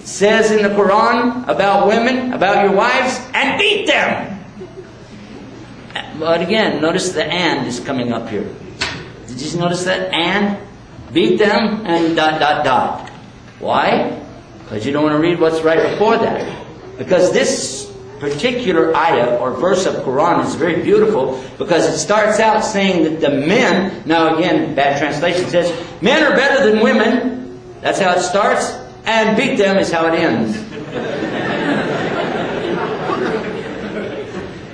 says in the Quran about women, about your wives, and beat them. But again, notice the and is coming up here. Did you notice that? And beat them and ... Why? Because you don't want to read what's right before that. Because this particular ayah or verse of Quran is very beautiful, because it starts out saying that the men, now again, bad translation says, men are better than women. That's how it starts. And beat them is how it ends.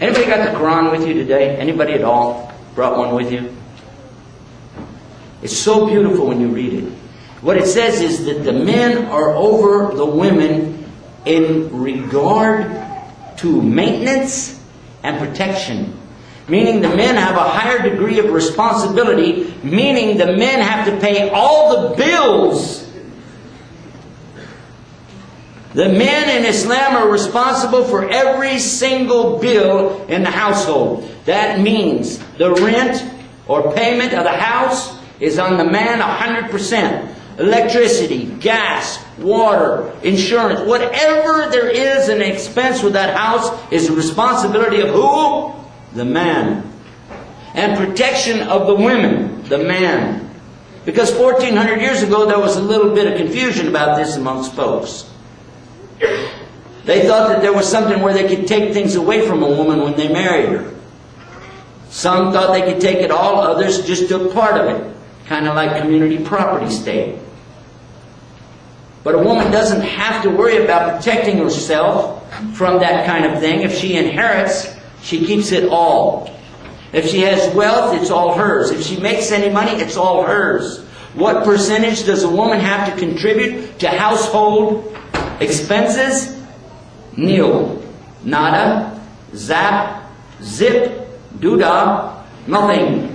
Anybody got the Quran with you today? Anybody at all brought one with you? It's so beautiful when you read it. What it says is that the men are over the women in regard to maintenance and protection. Meaning the men have a higher degree of responsibility, meaning the men have to pay all the bills. The men in Islam are responsible for every single bill in the household. That means the rent or payment of the house is on the man 100%. Electricity, gas, water, insurance, whatever there is an expense with that house is the responsibility of who? The man. And protection of the women, the man. Because 1400 years ago there was a little bit of confusion about this amongst folks. They thought that there was something where they could take things away from a woman when they married her. Some thought they could take it all, others just took part of it. Kind of like community property state. But a woman doesn't have to worry about protecting herself from that kind of thing. If she inherits, she keeps it all. If she has wealth, it's all hers. If she makes any money, it's all hers. What percentage does a woman have to contribute to household expenses? Nil. Nada. Zap. Zip. Doodah. Nothing.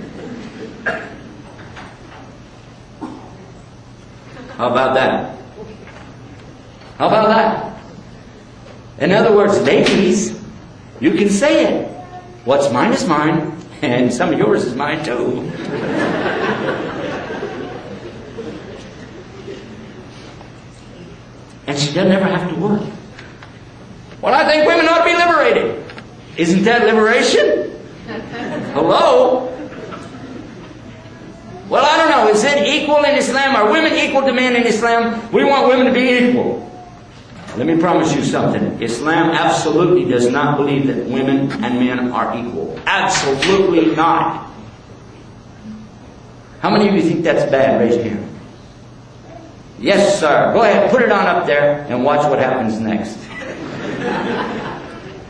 How about that? How about that? In other words, ladies, you can say it. What's mine is mine, and some of yours is mine too. And she doesn't ever have to work. Well, I think women ought to be liberated. Isn't that liberation? Hello? Well, I don't know. Is it equal in Islam? Are women equal to men in Islam? We want women to be equal. Let me promise you something. Islam absolutely does not believe that women and men are equal. Absolutely not. How many of you think that's bad? Raise your hand. Yes, sir. Go ahead. Put it on up there and watch what happens next.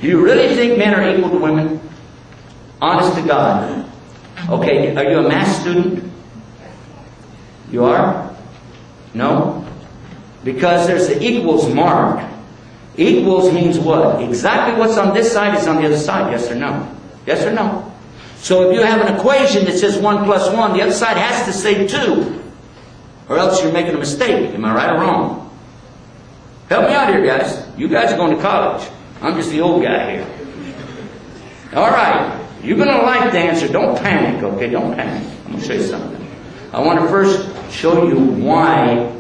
You really think men are equal to women? Honest to God. Okay, are you a math student? You are? No? Because there's the equals mark. Equals means what? Exactly what's on this side is on the other side. Yes or no? Yes or no? So if you have an equation that says 1 plus 1, the other side has to say 2. Or else you're making a mistake. Am I right or wrong? Help me out here, guys. You guys are going to college. I'm just the old guy here. All right. You're going to like the answer. Don't panic, okay? Don't panic. I'm going to show you something. I want to first show you why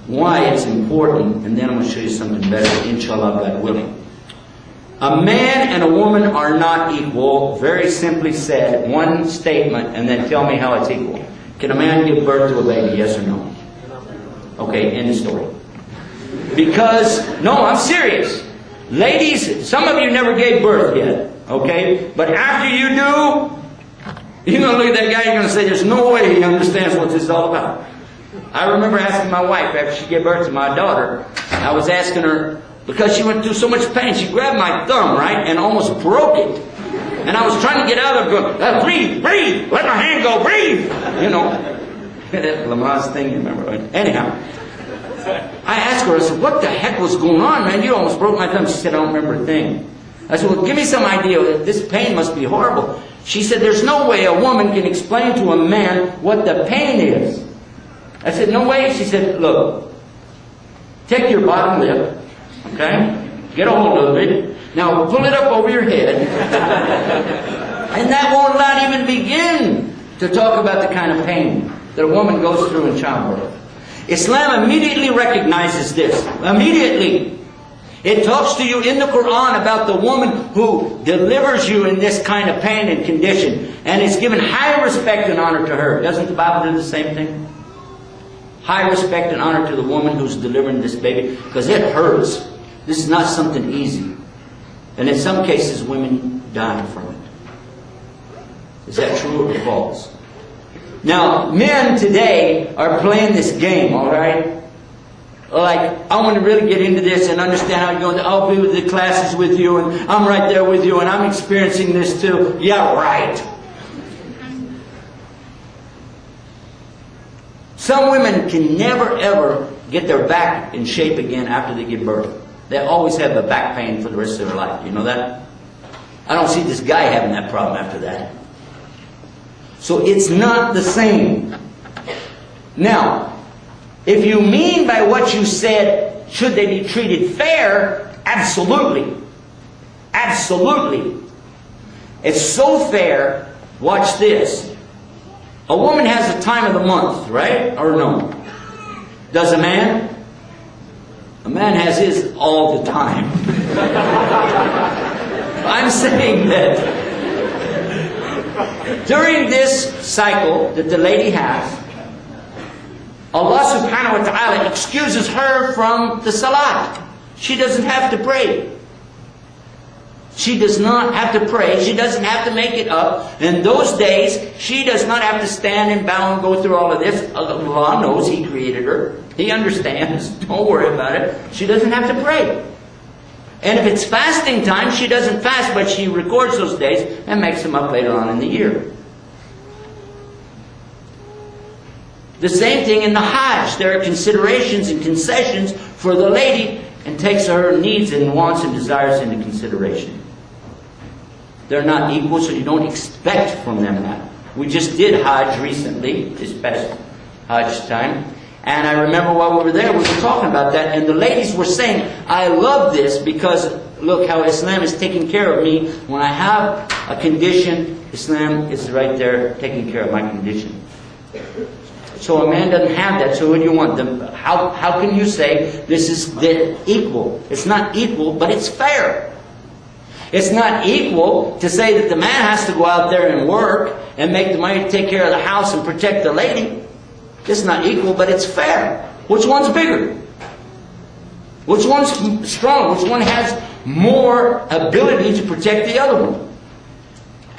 it's important, and then I'm going to show you something better, inshallah, God willing. A man and a woman are not equal. Very simply said, one statement, and then tell me how it's equal. Can a man give birth to a baby, yes or no? Okay, end of story. Because, no, I'm serious. Ladies, some of you never gave birth yet, okay? But after you do, you're going to look at that guy, you're going to say, there's no way he understands what this is all about. I remember asking my wife after she gave birth to my daughter, I was asking her, because she went through so much pain, she grabbed my thumb, right, and almost broke it. And I was trying to get out of it, going, breathe, breathe, let my hand go, breathe. You know, that Lamaze thing, you remember, right? Anyhow, I asked her, I said, what the heck was going on, man? You almost broke my thumb. She said, I don't remember a thing. I said, well, give me some idea. This pain must be horrible. She said, there's no way a woman can explain to a man what the pain is. I said, no way. She said, look, take your bottom lip, okay? Get a hold of it. Now pull it up over your head. And that won't not even begin to talk about the kind of pain that a woman goes through in childbirth. Islam immediately recognizes this. Immediately. It talks to you in the Quran about the woman who delivers you in this kind of pain and condition. And it's given high respect and honor to her. Doesn't the Bible do the same thing? High respect and honor to the woman who's delivering this baby. Because it hurts. This is not something easy. And in some cases, women die from it. Is that true or false? Now, men today are playing this game, all right? Like, I want to really get into this and understand how you're going. I'll be with the classes with you, and I'm right there with you, and I'm experiencing this too. Yeah, right. Some women can never, ever get their back in shape again after they give birth. They always have the back pain for the rest of their life. You know that? I don't see this guy having that problem after that. So it's not the same. Now, if you mean by what you said, should they be treated fair? Absolutely. Absolutely. It's so fair. Watch this. A woman has a time of the month, right? Or no? Does a man? A man has his all the time. I'm saying that during this cycle that the lady has, Allah subhanahu wa ta'ala excuses her from the salat. She doesn't have to pray. She does not have to pray. She doesn't have to make it up. In those days, she does not have to stand and bow and go through all of this. Allah knows He created her. He understands. Don't worry about it. She doesn't have to pray. And if it's fasting time, she doesn't fast, but she records those days and makes them up later on in the year. The same thing in the Hajj. There are considerations and concessions for the lady, and takes her needs and wants and desires into consideration. They're not equal, so you don't expect from them that. We just did Hajj recently, this past Hajj time. And I remember while we were there, we were talking about that, and the ladies were saying, I love this because look how Islam is taking care of me. When I have a condition, Islam is right there taking care of my condition. So a man doesn't have that, so what do you want? How can you say this is equal? It's not equal, but it's fair. It's not equal to say that the man has to go out there and work and make the money to take care of the house and protect the lady. It's not equal, but it's fair. Which one's bigger? Which one's strong? Which one has more ability to protect the other one?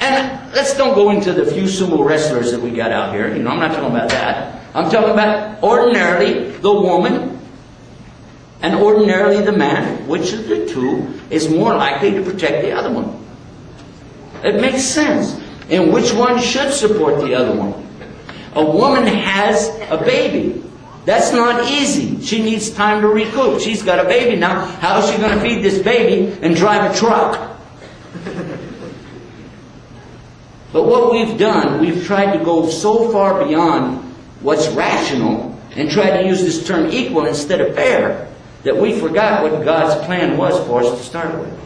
And let's don't go into the few sumo wrestlers that we got out here. You know, I'm not talking about that. I'm talking about ordinarily the woman and ordinarily the man. Which of the two is more likely to protect the other one? It makes sense. And which one should support the other one? A woman has a baby. That's not easy. She needs time to recoup. She's got a baby now. How is she going to feed this baby and drive a truck? But what we've done, we've tried to go so far beyond what's rational and try to use this term equal instead of fair that we forgot what God's plan was for us to start with.